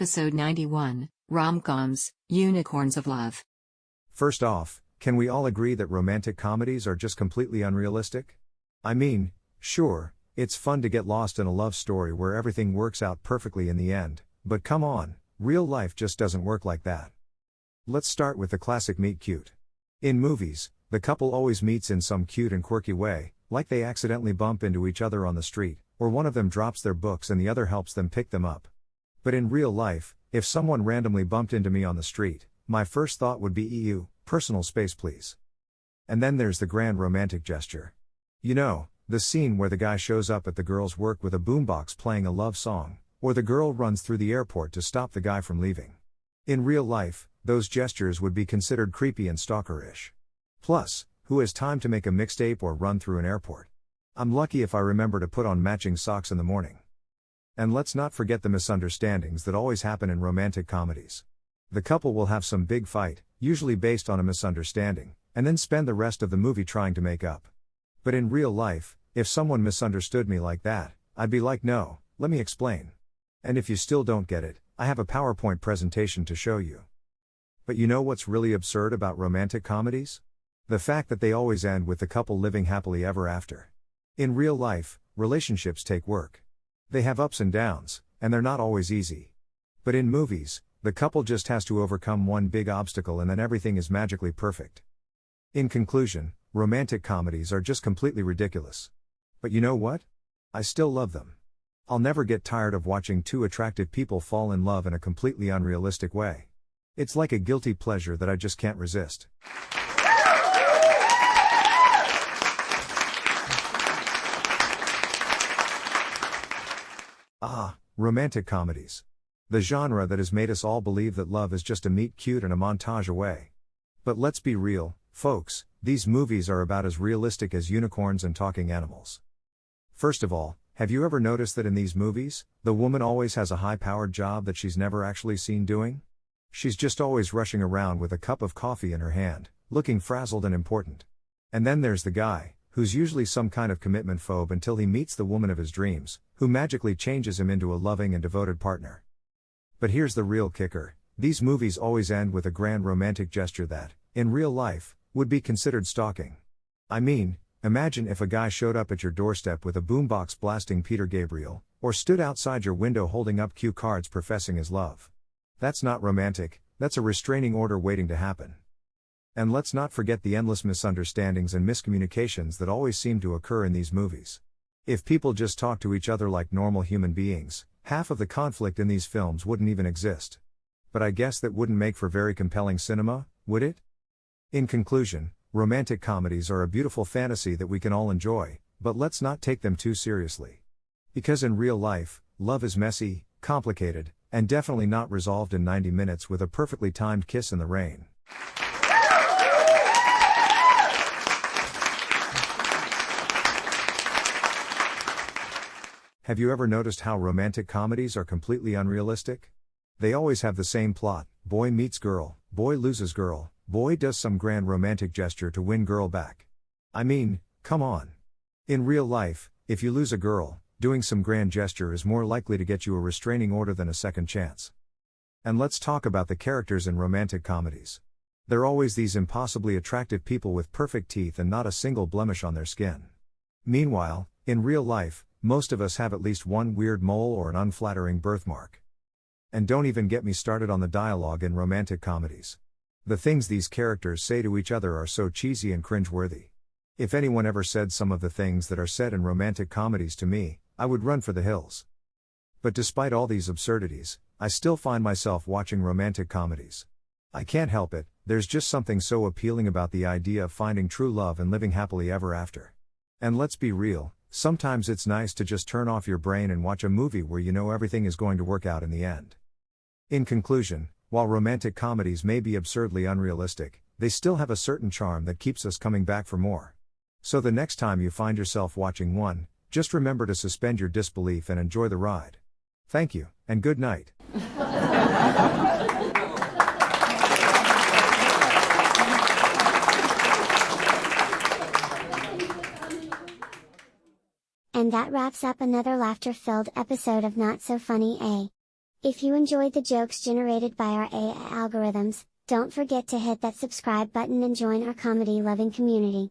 Episode 91, Rom-coms, Unicorns of Love. First off, can we all agree that romantic comedies are just completely unrealistic? I mean, sure, it's fun to get lost in a love story where everything works out perfectly in the end, but come on, real life just doesn't work like that. Let's start with the classic meet cute. In movies, the couple always meets in some cute and quirky way, like they accidentally bump into each other on the street, or one of them drops their books and the other helps them pick them up. But in real life, if someone randomly bumped into me on the street, my first thought would be ew, personal space please. And then there's the grand romantic gesture. You know, the scene where the guy shows up at the girl's work with a boombox playing a love song, or the girl runs through the airport to stop the guy from leaving. In real life, those gestures would be considered creepy and stalkerish. Plus, who has time to make a mixtape or run through an airport? I'm lucky if I remember to put on matching socks in the morning. And let's not forget the misunderstandings that always happen in romantic comedies. The couple will have some big fight, usually based on a misunderstanding, and then spend the rest of the movie trying to make up. But in real life, if someone misunderstood me like that, I'd be like, no, let me explain. And if you still don't get it, I have a PowerPoint presentation to show you. But you know what's really absurd about romantic comedies? The fact that they always end with the couple living happily ever after. In real life, relationships take work. They have ups and downs, and they're not always easy. But in movies, the couple just has to overcome one big obstacle and then everything is magically perfect. In conclusion, romantic comedies are just completely ridiculous. But you know what? I still love them. I'll never get tired of watching two attractive people fall in love in a completely unrealistic way. It's like a guilty pleasure that I just can't resist. Romantic comedies. The genre that has made us all believe that love is just a meet cute and a montage away. But let's be real, folks, these movies are about as realistic as unicorns and talking animals. First of all, have you ever noticed that in these movies, the woman always has a high-powered job that she's never actually seen doing? She's just always rushing around with a cup of coffee in her hand, looking frazzled and important. And then there's the guy, who's usually some kind of commitment phobe until he meets the woman of his dreams, who magically changes him into a loving and devoted partner. But here's the real kicker, these movies always end with a grand romantic gesture that, in real life, would be considered stalking. I mean, imagine if a guy showed up at your doorstep with a boombox blasting Peter Gabriel, or stood outside your window holding up cue cards professing his love. That's not romantic, that's a restraining order waiting to happen. And let's not forget the endless misunderstandings and miscommunications that always seem to occur in these movies. If people just talk to each other like normal human beings, half of the conflict in these films wouldn't even exist. But I guess that wouldn't make for very compelling cinema, would it? In conclusion, romantic comedies are a beautiful fantasy that we can all enjoy, but let's not take them too seriously. Because in real life, love is messy, complicated, and definitely not resolved in 90 minutes with a perfectly timed kiss in the rain. Have you ever noticed how romantic comedies are completely unrealistic? They always have the same plot: boy meets girl, boy loses girl, boy does some grand romantic gesture to win girl back. I mean, come on. In real life, if you lose a girl, doing some grand gesture is more likely to get you a restraining order than a second chance. And let's talk about the characters in romantic comedies. They're always these impossibly attractive people with perfect teeth and not a single blemish on their skin. Meanwhile, in real life, most of us have at least one weird mole or an unflattering birthmark. And don't even get me started on the dialogue in romantic comedies. The things these characters say to each other are so cheesy and cringeworthy. If anyone ever said some of the things that are said in romantic comedies to me, I would run for the hills. But despite all these absurdities, I still find myself watching romantic comedies. I can't help it, there's just something so appealing about the idea of finding true love and living happily ever after. And let's be real, sometimes it's nice to just turn off your brain and watch a movie where you know everything is going to work out in the end. In conclusion, while romantic comedies may be absurdly unrealistic, they still have a certain charm that keeps us coming back for more. So the next time you find yourself watching one, just remember to suspend your disbelief and enjoy the ride. Thank you, and good night. And that wraps up another laughter-filled episode of Not So Funny, eh? If you enjoyed the jokes generated by our AI algorithms, don't forget to hit that subscribe button and join our comedy-loving community.